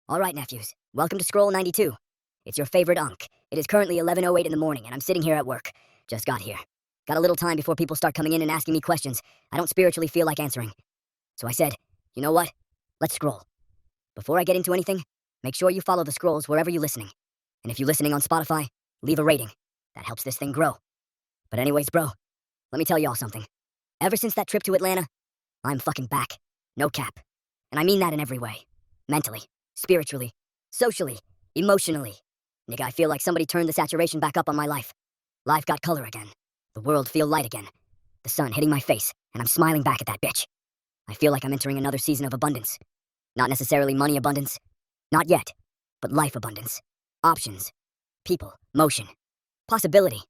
All right, nephews. Welcome to Scroll 92. It's your favorite unk. It is currently 11:08 in the morning, and I'm sitting here at work. Just got here. Got a little time before people start coming in and asking me questions I don't spiritually feel like answering. So I said, you know what? Let's scroll. Before I get into anything, make sure you follow the scrolls wherever you're listening. And if you're listening on Spotify, leave a rating. That helps this thing grow. But anyways, bro, let me tell y'all something. Ever since that trip to Atlanta, I'm fucking back. No cap. And I mean that in every way. Mentally. Spiritually, socially, emotionally. Nigga, I feel like somebody turned the saturation back up on my life. Life got color again. The world feel light again. The sun hitting my face, and I'm smiling back at that bitch. I feel like I'm entering another season of abundance. Not necessarily money abundance. Not yet. But life abundance. Options. People. Motion. Possibility.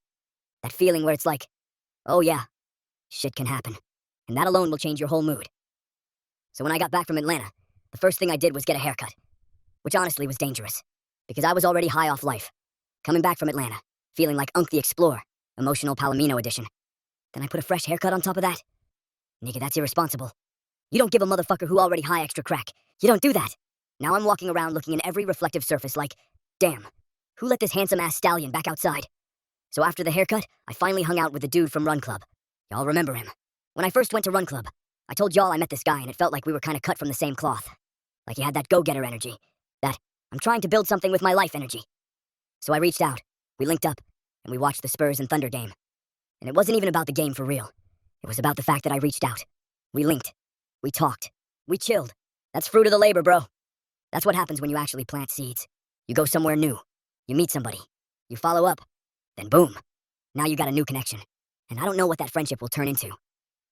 That feeling where it's like, oh yeah, shit can happen. And that alone will change your whole mood. So when I got back from Atlanta, the first thing I did was get a haircut. Which honestly was dangerous, because I was already high off life. Coming back from Atlanta, feeling like Unk the Explorer, emotional Palomino edition. Then I put a fresh haircut on top of that? Nigga, that's irresponsible. You don't give a motherfucker who already high extra crack. You don't do that. Now I'm walking around looking in every reflective surface like, damn, who let this handsome-ass stallion back outside? So after the haircut, I finally hung out with the dude from Run Club. Y'all remember him. When I first went to Run Club, I told y'all I met this guy and it felt like we were kind of cut from the same cloth. Like he had that go-getter energy. That I'm trying to build something with my life energy. So I reached out, we linked up, and we watched the Spurs and Thunder game. And it wasn't even about the game for real. It was about the fact that I reached out. We linked. We talked. We chilled. That's fruit of the labor, bro. That's what happens when you actually plant seeds. You go somewhere new. You meet somebody. You follow up. Then boom. Now you got a new connection. And I don't know what that friendship will turn into.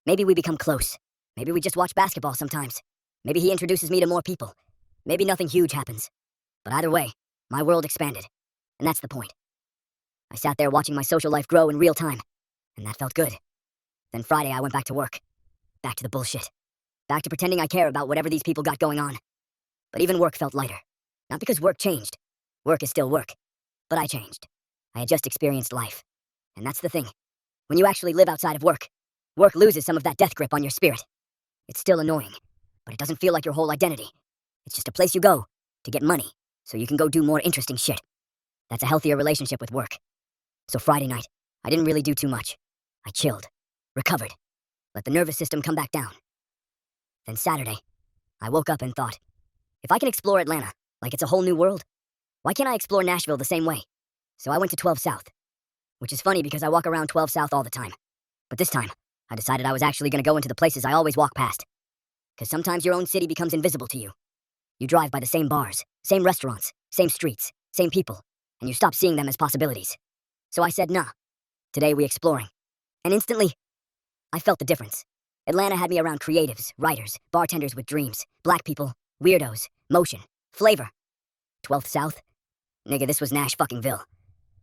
Maybe we become close. Maybe we just watch basketball sometimes. Maybe he introduces me to more people. Maybe nothing huge happens. But either way, my world expanded. And that's the point. I sat there watching my social life grow in real time. And that felt good. Then Friday I went back to work. Back to the bullshit. Back to pretending I care about whatever these people got going on. But even work felt lighter. Not because work changed. Work is still work. But I changed. I had just experienced life. And that's the thing. When you actually live outside of work, work loses some of that death grip on your spirit. It's still annoying. But it doesn't feel like your whole identity. It's just a place you go to get money so you can go do more interesting shit. That's a healthier relationship with work. So Friday night, I didn't really do too much. I chilled, recovered, let the nervous system come back down. Then Saturday, I woke up and thought, if I can explore Atlanta like it's a whole new world, why can't I explore Nashville the same way? So I went to 12 South, which is funny because I walk around 12 South all the time. But this time, I decided I was actually going to go into the places I always walk past. Because sometimes your own city becomes invisible to you. You drive by the same bars, same restaurants, same streets, same people, and you stop seeing them as possibilities. So I said, nah, today we exploring. And instantly, I felt the difference. Atlanta had me around creatives, writers, bartenders with dreams, black people, weirdos, motion, flavor. 12th South? Nigga, this was Nash-fucking-ville.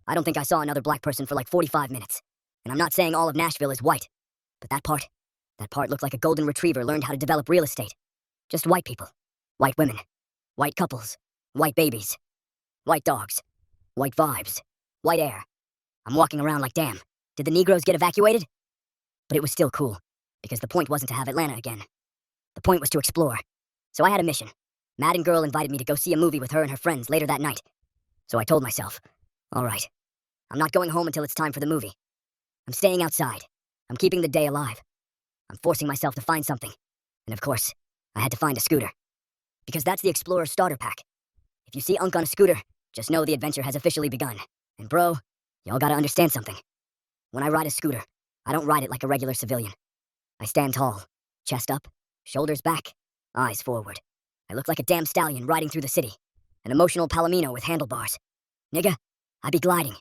I don't think I saw another black person for like 45 minutes. And I'm not saying all of Nashville is white. But that part looked like a golden retriever learned how to develop real estate. Just white people. White women. White couples. White babies. White dogs. White vibes. White air. I'm walking around like, damn, did the Negroes get evacuated? But it was still cool, because the point wasn't to have Atlanta again. The point was to explore. So I had a mission. Madden Girl invited me to go see a movie with her and her friends later that night. So I told myself, all right, I'm not going home until it's time for the movie. I'm staying outside. I'm keeping the day alive. I'm forcing myself to find something. And of course, I had to find a scooter. Because that's the Explorer starter pack. If you see Unk on a scooter, just know the adventure has officially begun. And bro, y'all gotta understand something. When I ride a scooter, I don't ride it like a regular civilian. I stand tall, chest up, shoulders back, eyes forward. I look like a damn stallion riding through the city. An emotional Palomino with handlebars. Nigga, I be gliding,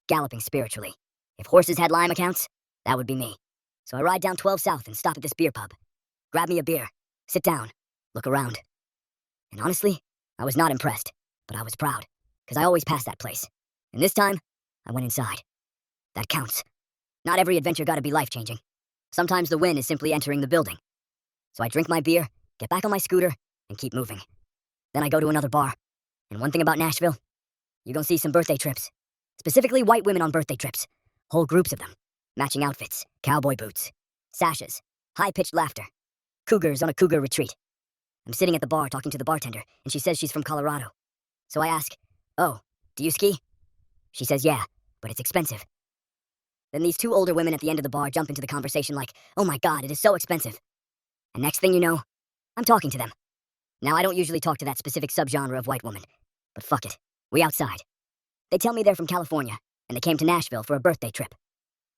galloping spiritually. If horses had Lime accounts, that would be me. So I ride down 12 South and stop at this beer pub. Grab me a beer, sit down, look around. And honestly, I was not impressed, but I was proud, because I always pass that place. And this time, I went inside. That counts. Not every adventure gotta be life-changing. Sometimes the win is simply entering the building. So I drink my beer, get back on my scooter, and keep moving. Then I go to another bar. And one thing about Nashville, you're gonna see some birthday trips. Specifically white women on birthday trips. Whole groups of them. Matching outfits, cowboy boots, sashes, high-pitched laughter. Cougars on a cougar retreat. I'm sitting at the bar talking to the bartender, and she says she's from Colorado. So I ask, "Oh, do you ski?" She says, "Yeah, but it's expensive." Then these two older women at the end of the bar jump into the conversation like, "Oh my god, it is so expensive." And next thing you know, I'm talking to them. Now, I don't usually talk to that specific subgenre of white woman, but fuck it, we outside. They tell me they're from California, and they came to Nashville for a birthday trip.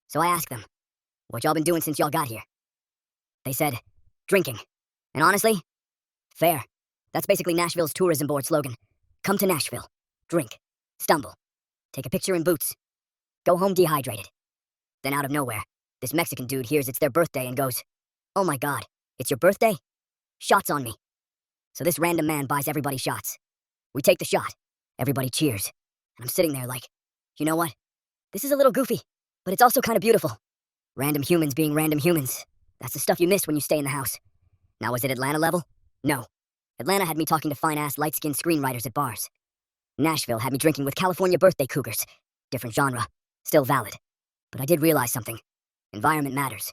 So I ask them, "What y'all been doing since y'all got here?" They said, "Drinking." And honestly, fair. That's basically Nashville's tourism board slogan. Come to Nashville. Drink. Stumble. Take a picture in boots. Go home dehydrated. Then out of nowhere, this Mexican dude hears it's their birthday and goes, "Oh my god, it's your birthday? Shots on me." So this random man buys everybody shots. We take the shot. Everybody cheers. And I'm sitting there like, you know what? This is a little goofy, but it's also kind of beautiful. Random humans being random humans. That's the stuff you miss when you stay in the house. Now, was it Atlanta level? No. Atlanta had me talking to fine-ass, light-skinned screenwriters at bars. Nashville had me drinking with California birthday cougars. Different genre. Still valid. But I did realize something. Environment matters.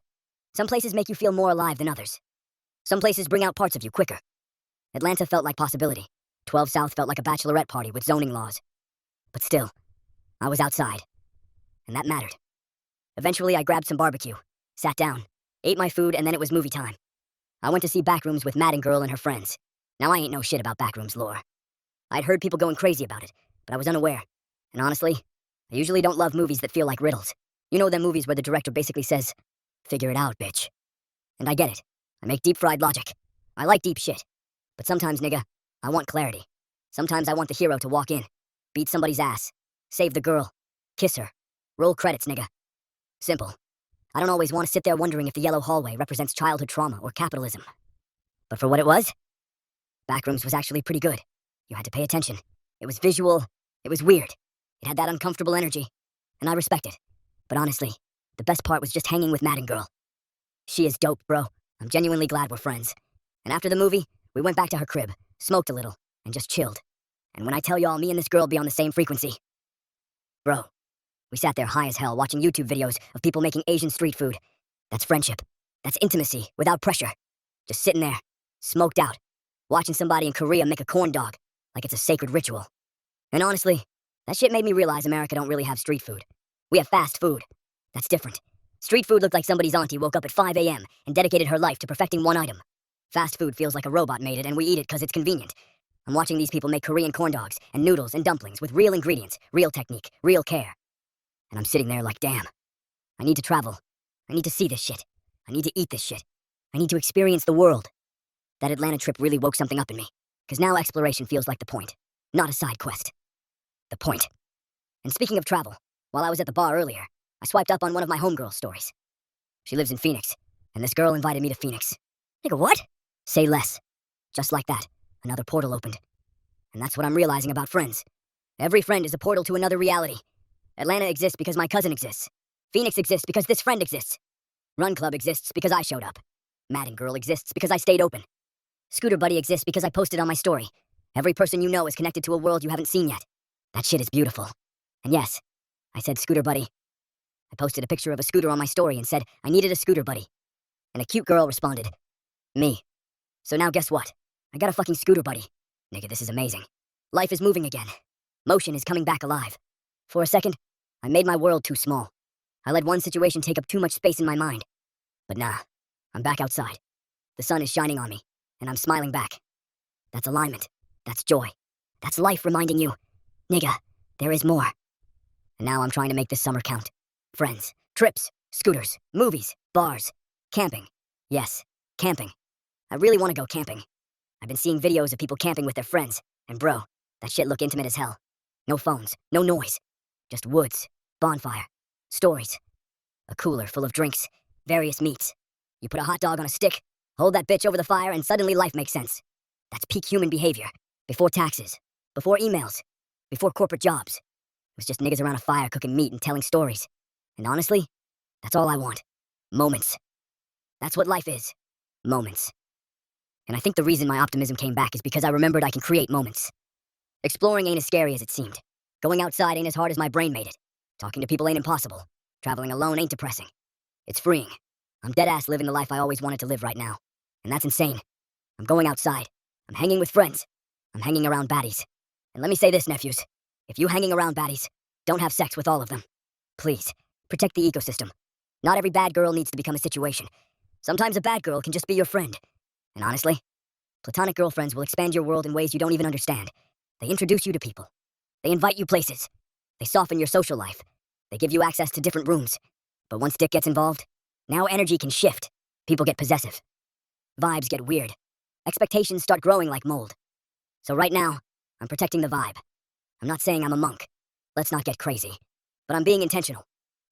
Some places make you feel more alive than others. Some places bring out parts of you quicker. Atlanta felt like possibility. 12 South felt like a bachelorette party with zoning laws. But still, I was outside. And that mattered. Eventually, I grabbed some barbecue, sat down, ate my food, and then it was movie time. I went to see Backrooms with Madden Girl and her friends. Now, I ain't know shit about Backrooms lore. I'd heard people going crazy about it, but I was unaware. And honestly, I usually don't love movies that feel like riddles. You know them movies where the director basically says, "Figure it out, bitch." And I get it. I make deep-fried logic. I like deep shit. But sometimes, nigga, I want clarity. Sometimes I want the hero to walk in, beat somebody's ass, save the girl, kiss her, roll credits, nigga. Simple. I don't always want to sit there wondering if the yellow hallway represents childhood trauma or capitalism. But for what it was, Backrooms was actually pretty good. You had to pay attention. It was visual. It was weird. It had that uncomfortable energy. And I respect it. But honestly, the best part was just hanging with Madden Girl. She is dope, bro. I'm genuinely glad we're friends. And after the movie, we went back to her crib, smoked a little, and just chilled. And when I tell y'all, me and this girl be on the same frequency. Bro, we sat there high as hell watching YouTube videos of people making Asian street food. That's friendship. That's intimacy, without pressure. Just sitting there, smoked out, watching somebody in Korea make a corn dog, like it's a sacred ritual. And honestly, that shit made me realize America don't really have street food. We have fast food. That's different. Street food looked like somebody's auntie woke up at 5 a.m. and dedicated her life to perfecting one item. Fast food feels like a robot made it and we eat it because it's convenient. I'm watching these people make Korean corn dogs and noodles and dumplings with real ingredients, real technique, real care. And I'm sitting there like, damn. I need to travel. I need to see this shit. I need to eat this shit. I need to experience the world. That Atlanta trip really woke something up in me, because now exploration feels like the point, not a side quest. The point. And speaking of travel, while I was at the bar earlier, I swiped up on one of my homegirl stories. She lives in Phoenix, and this girl invited me to Phoenix. Nigga, what? Say less. Just like that, another portal opened. And that's what I'm realizing about friends. Every friend is a portal to another reality. Atlanta exists because my cousin exists. Phoenix exists because this friend exists. Run Club exists because I showed up. Madden Girl exists because I stayed open. Scooter Buddy exists because I posted on my story. Every person you know is connected to a world you haven't seen yet. That shit is beautiful. And yes, I said Scooter Buddy. I posted a picture of a scooter on my story and said I needed a scooter buddy. And a cute girl responded, me. So now guess what? I got a fucking scooter buddy. Nigga, this is amazing. Life is moving again. Motion is coming back alive. For a second, I made my world too small. I let one situation take up too much space in my mind. But nah, I'm back outside. The sun is shining on me, and I'm smiling back. That's alignment. That's joy. That's life reminding you, nigga, there is more. And now I'm trying to make this summer count. Friends, trips, scooters, movies, bars, camping. Yes, camping. I really want to go camping. I've been seeing videos of people camping with their friends, and bro, that shit look intimate as hell. No phones, no noise. Just woods, bonfire, stories. A cooler full of drinks, various meats. You put a hot dog on a stick, hold that bitch over the fire, and suddenly life makes sense. That's peak human behavior. Before taxes, before emails, before corporate jobs. It was just niggas around a fire cooking meat and telling stories. And honestly, that's all I want. Moments. That's what life is. Moments. And I think the reason my optimism came back is because I remembered I can create moments. Exploring ain't as scary as it seemed. Going outside ain't as hard as my brain made it. Talking to people ain't impossible. Traveling alone ain't depressing. It's freeing. I'm deadass living the life I always wanted to live right now. And that's insane. I'm going outside. I'm hanging with friends. I'm hanging around baddies. And let me say this, nephews. If you hanging around baddies, don't have sex with all of them. Please, protect the ecosystem. Not every bad girl needs to become a situation. Sometimes a bad girl can just be your friend. And honestly, platonic girlfriends will expand your world in ways you don't even understand. They introduce you to people. They invite you places. They soften your social life. They give you access to different rooms. But once dick gets involved, now energy can shift. People get possessive. Vibes get weird. Expectations start growing like mold. So right now, I'm protecting the vibe. I'm not saying I'm a monk. Let's not get crazy. But I'm being intentional.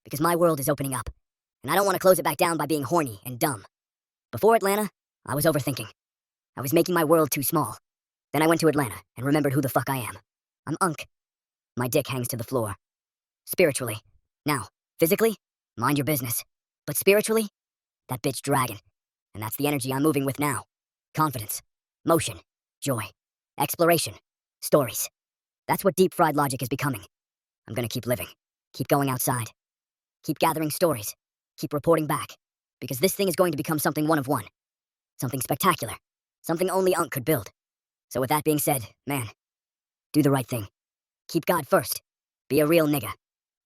Because my world is opening up. And I don't want to close it back down by being horny and dumb. Before Atlanta, I was overthinking. I was making my world too small. Then I went to Atlanta and remembered who the fuck I am. I'm Unk. My dick hangs to the floor. Spiritually. Now, physically, mind your business. But spiritually, that bitch dragon. And that's the energy I'm moving with now. Confidence. Motion. Joy. Exploration. Stories. That's what deep fried logic is becoming. I'm gonna keep living. Keep going outside. Keep gathering stories. Keep reporting back. Because this thing is going to become something one of one. Something spectacular. Something only Unk could build. So with that being said, man, do the right thing. Keep God first. Be a real nigga.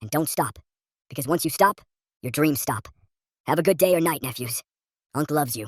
And don't stop. Because once you stop, your dreams stop. Have a good day or night, nephews. Unk loves you.